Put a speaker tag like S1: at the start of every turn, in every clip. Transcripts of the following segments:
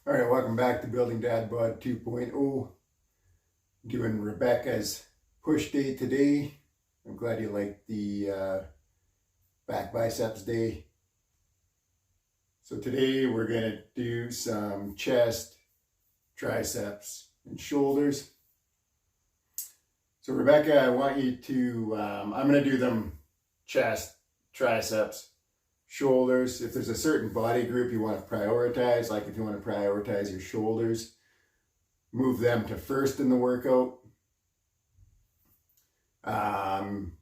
S1: All right, welcome back to Building Dad Bod 2.0. Doing Rebecca's push day today. I'm glad you liked the back biceps day. So today we're gonna do some chest, triceps, and shoulders. So Rebecca, I want you to, I'm gonna do them chest, triceps, shoulders. If there's a certain body group you want to prioritize, like if you want to prioritize your shoulders, move them to first in the workout.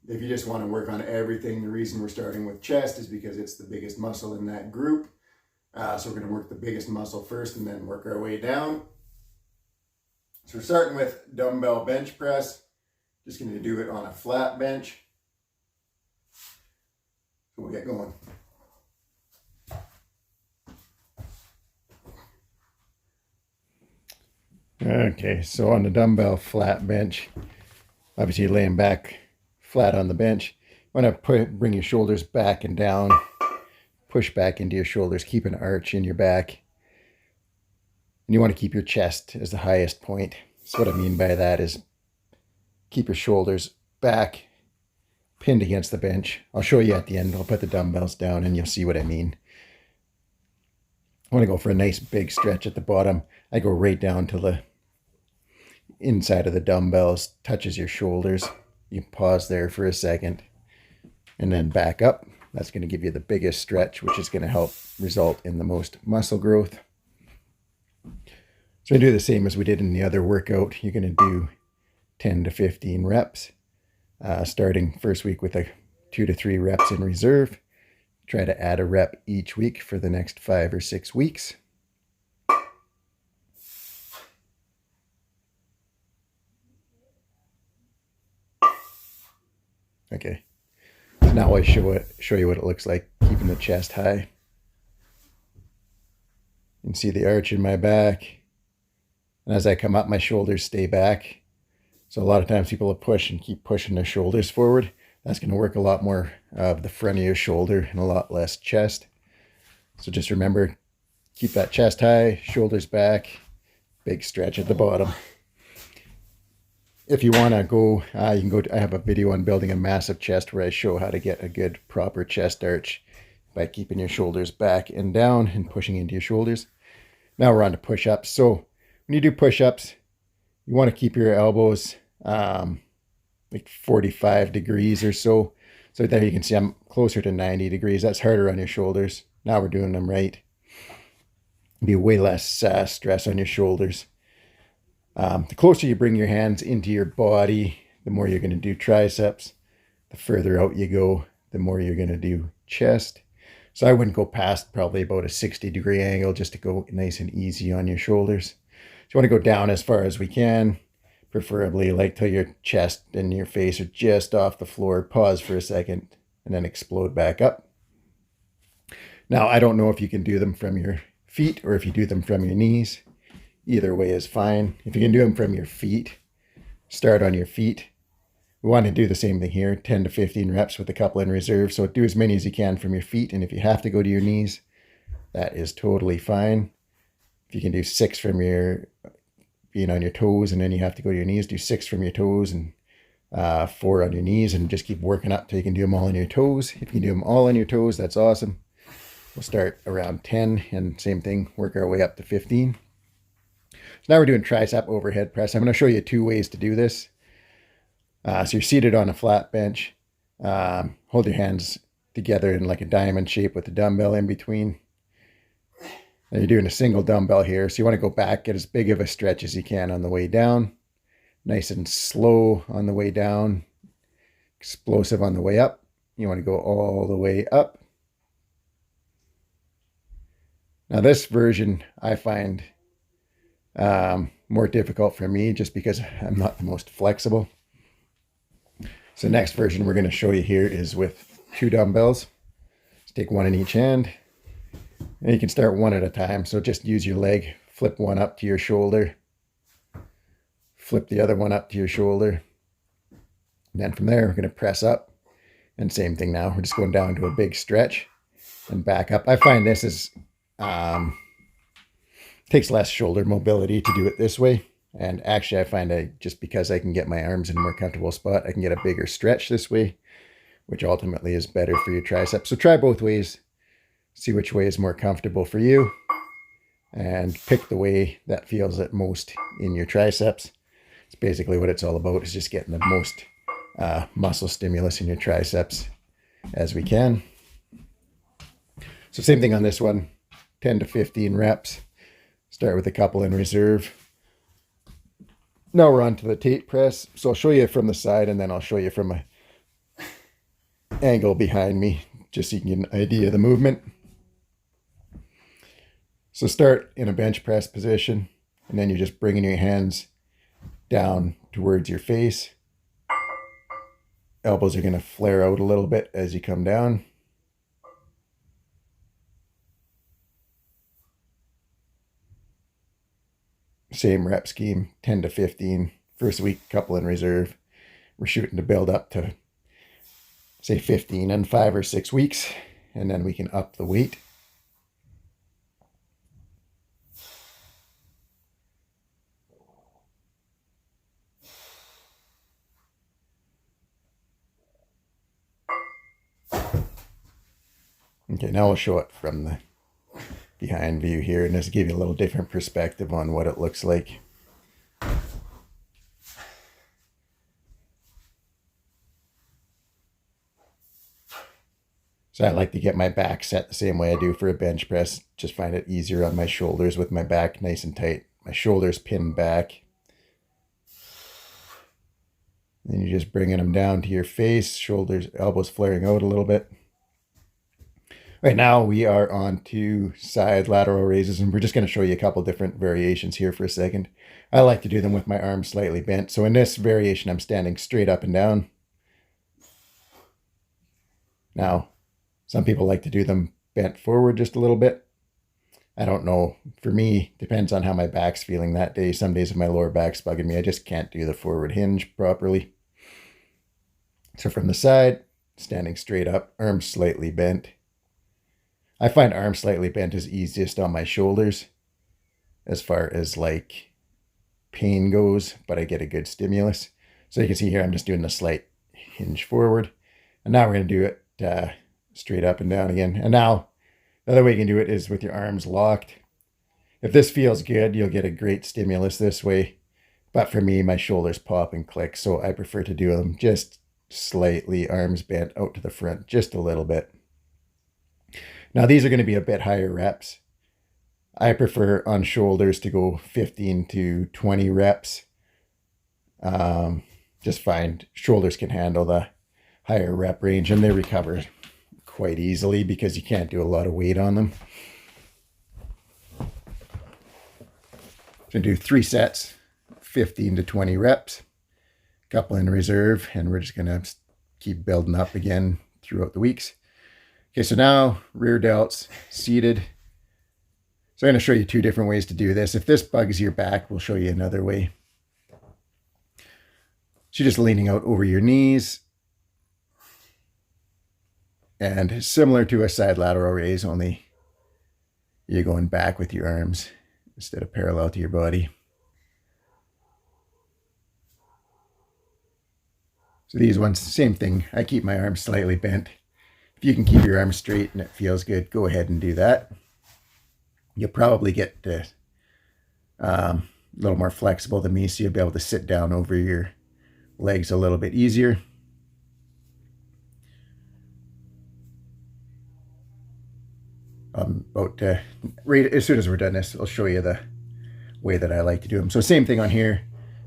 S1: If you just want to work on everything, the reason we're starting with chest is because it's the biggest muscle in that group. So we're going to work the biggest muscle first and then work our way down. So we're starting with dumbbell bench press. Just going to do it on a flat bench. So we'll get going. Okay, so on the dumbbell flat bench, obviously you're laying back flat on the bench. You want to bring your shoulders back and down, push back into your shoulders, keep an arch in your back. And you want to keep your chest as the highest point. So what I mean by that is keep your shoulders back, pinned against the bench. I'll show you at the end. I'll put the dumbbells down and you'll see what I mean. I want to go for a nice big stretch at the bottom. I go right down till the inside of the dumbbells touches your shoulders. You pause there for a second and then back up. That's going to give you the biggest stretch, which is going to help result in the most muscle growth. So I do the same as we did in the other workout. You're going to do 10 to 15 reps, starting first week with a 2 to 3 reps in reserve. Try to add a rep each week for the next 5 or 6 weeks. Okay, so now I show you what it looks like, keeping the chest high. You can see the arch in my back. And as I come up, my shoulders stay back. So a lot of times people will push and keep pushing their shoulders forward. That's going to work a lot more of the front of your shoulder and a lot less chest. So just remember, keep that chest high, shoulders back, big stretch at the bottom. If you want to go, you can go I have a video on building a massive chest where I show how to get a good proper chest arch by keeping your shoulders back and down and pushing into your shoulders. Now we're on to push-ups. So when you do push-ups, you want to keep your elbows like 45 degrees or so. So there you can see I'm closer to 90 degrees. That's harder on your shoulders. Now we're doing them right. Be way less stress on your shoulders. The closer you bring your hands into your body, the more you're going to do triceps. The further out you go, the more you're going to do chest. So I wouldn't go past probably about a 60-degree angle just to go nice and easy on your shoulders. So you want to go down as far as we can, preferably like till your chest and your face are just off the floor. Pause for a second and then explode back up. Now, I don't know if you can do them from your feet or if you do them from your knees. Either way is fine. If you can do them from your feet, start on your feet. We want to do the same thing here, 10 to 15 reps with a couple in reserve. So do as many as you can from your feet. And if you have to go to your knees, that is totally fine. If you can do 6 from your being on your toes and then you have to go to your knees, do 6 from your toes and 4 on your knees and just keep working up till you can do them all on your toes. If you can do them all on your toes, that's awesome. We'll start around 10 and same thing, work our way up to 15. So now we're doing tricep overhead press. I'm going to show you 2 ways to do this. So you're seated on a flat bench. Hold your hands together in like a diamond shape with the dumbbell in between. Now you're doing a single dumbbell here. So you want to go back, get as big of a stretch as you can on the way down. Nice and slow on the way down. Explosive on the way up. You want to go all the way up. Now this version I find more difficult for me just because I'm not the most flexible. So the next version we're going to show you here is with 2 dumbbells. Just take 1 in each hand. And you can start 1 at a time. So just use your leg, flip 1 up to your shoulder, flip the other one up to your shoulder. And then from there, we're going to press up. And same thing now. We're just going down to a big stretch and back up. I find this is Takes less shoulder mobility to do it this way. And actually, I find just because I can get my arms in a more comfortable spot, I can get a bigger stretch this way, which ultimately is better for your triceps. So try both ways. See which way is more comfortable for you, and pick the way that feels at most in your triceps. It's basically what it's all about, is just getting the most muscle stimulus in your triceps as we can. So same thing on this one, 10 to 15 reps. Start with a couple in reserve. Now we're on to the Tate press. So I'll show you from the side, and then I'll show you from an angle behind me, just so you can get an idea of the movement. So start in a bench press position, and then you're just bringing your hands down towards your face. Elbows are going to flare out a little bit as you come down. Same rep scheme, 10 to 15. First week, couple in reserve. We're shooting to build up to, say, 15 in 5 or 6 weeks, and then we can up the weight. Okay, now I'll show it from the behind view here, and this will give you a little different perspective on what it looks like. So I like to get my back set the same way I do for a bench press. Just find it easier on my shoulders with my back nice and tight. My shoulders pinned back. Then you're just bringing them down to your face, shoulders, elbows flaring out a little bit. Right now we are on to side lateral raises, and we're just going to show you a couple different variations here for a second. I like to do them with my arms slightly bent. So in this variation, I'm standing straight up and down. Now, some people like to do them bent forward just a little bit. I don't know. For me, depends on how my back's feeling that day. Some days if my lower back's bugging me, I just can't do the forward hinge properly. So from the side, standing straight up, arms slightly bent. I find arms slightly bent is easiest on my shoulders as far as like pain goes, but I get a good stimulus. So you can see here, I'm just doing a slight hinge forward. And now we're going to do it straight up and down again. And now the other way you can do it is with your arms locked. If this feels good, you'll get a great stimulus this way. But for me, my shoulders pop and click, so I prefer to do them just slightly arms bent out to the front, just a little bit. Now these are going to be a bit higher reps. I prefer on shoulders to go 15 to 20 reps. Just find shoulders can handle the higher rep range, and they recover quite easily because you can't do a lot of weight on them. So do 3 sets, 15 to 20 reps, a couple in reserve, and we're just going to keep building up again throughout the weeks. Okay, so now rear delts, seated. So I'm going to show you 2 different ways to do this. If this bugs your back, we'll show you another way. So you're just leaning out over your knees. And similar to a side lateral raise, only you're going back with your arms instead of parallel to your body. So these ones, same thing. I keep my arms slightly bent. If you can keep your arms straight and it feels good, go ahead and do that. You'll probably get a little more flexible than me, so you'll be able to sit down over your legs a little bit easier. Right as soon as we're done this, I'll show you the way that I like to do them. So same thing on here,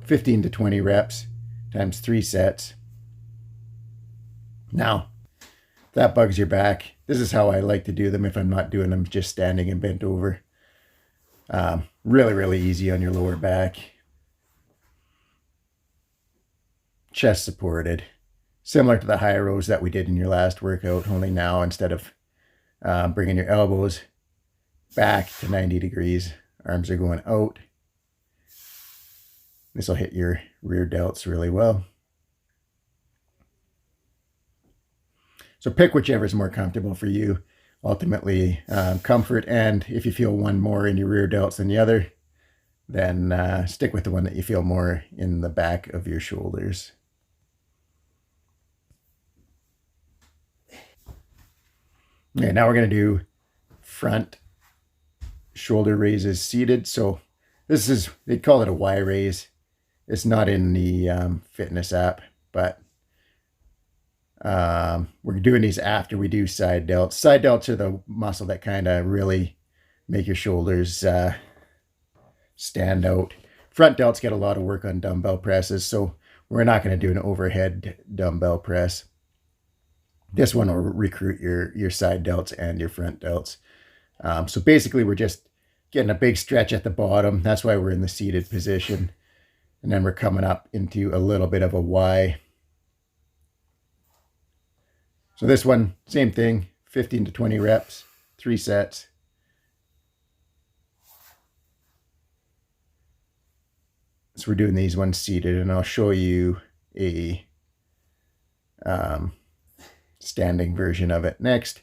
S1: 15 to 20 reps times 3 sets. Now, if that bugs your back, this is how I like to do them if I'm not doing them just standing and bent over. Really, really easy on your lower back. Chest supported. Similar to the high rows that we did in your last workout, only now instead of bringing your elbows back to 90 degrees, arms are going out. This will hit your rear delts really well. So pick whichever is more comfortable for you. ultimately comfort. And if you feel one more in your rear delts than the other, then stick with the one that you feel more in the back of your shoulders. Okay, now we're going to do front shoulder raises seated. So this is, they call it a Y raise. It's not in the fitness app, but we're doing these after we do side delts. Side delts are the muscle that kind of really make your shoulders stand out. Front delts get a lot of work on dumbbell presses, so we're not going to do an overhead dumbbell press. This one will recruit your side delts and your front delts. So basically we're just getting a big stretch at the bottom. That's why we're in the seated position. And then we're coming up into a little bit of a Y. So this one, same thing, 15 to 20 reps, 3 sets. So we're doing these ones seated, and I'll show you a standing version of it next.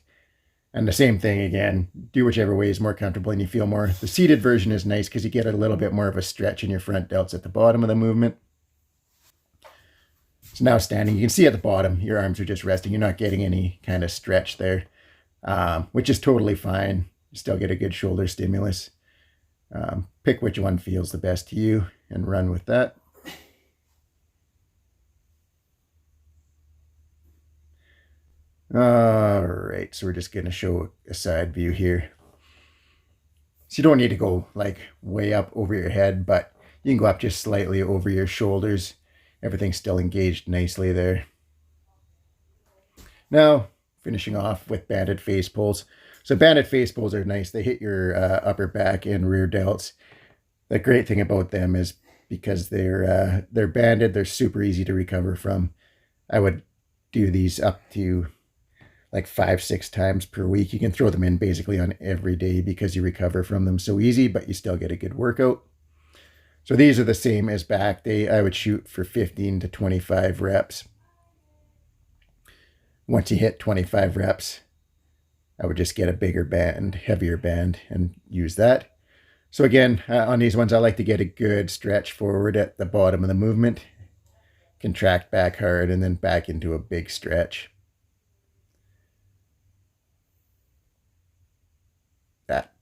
S1: And the same thing again, do whichever way is more comfortable and you feel more. The seated version is nice because you get a little bit more of a stretch in your front delts at the bottom of the movement. So now standing, you can see at the bottom, your arms are just resting. You're not getting any kind of stretch there, which is totally fine. You still get a good shoulder stimulus. Pick which one feels the best to you and run with that. All right, so we're just going to show a side view here. So you don't need to go like way up over your head, but you can go up just slightly over your shoulders. Everything's still engaged nicely there. Now, finishing off with banded face pulls. So banded face pulls are nice. They hit your upper back and rear delts. The great thing about them is because they're banded, they're super easy to recover from. I would do these up to like 5-6 times per week. You can throw them in basically on every day because you recover from them so easy, but you still get a good workout. So these are the same as back day. I would shoot for 15 to 25 reps. Once you hit 25 reps, I would just get a bigger band, heavier band, and use that. So again, on these ones, I like to get a good stretch forward at the bottom of the movement, contract back hard, and then back into a big stretch. That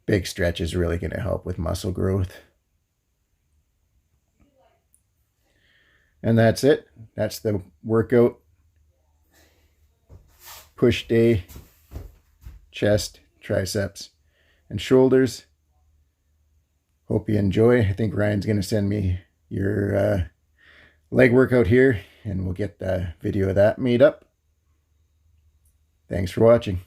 S1: big stretch is really going to help with muscle growth. And that's it. That's the workout. Push day, chest, triceps, and shoulders. Hope you enjoy. I think Ryan's going to send me your leg workout here, and we'll get the video of that made up. Thanks for watching.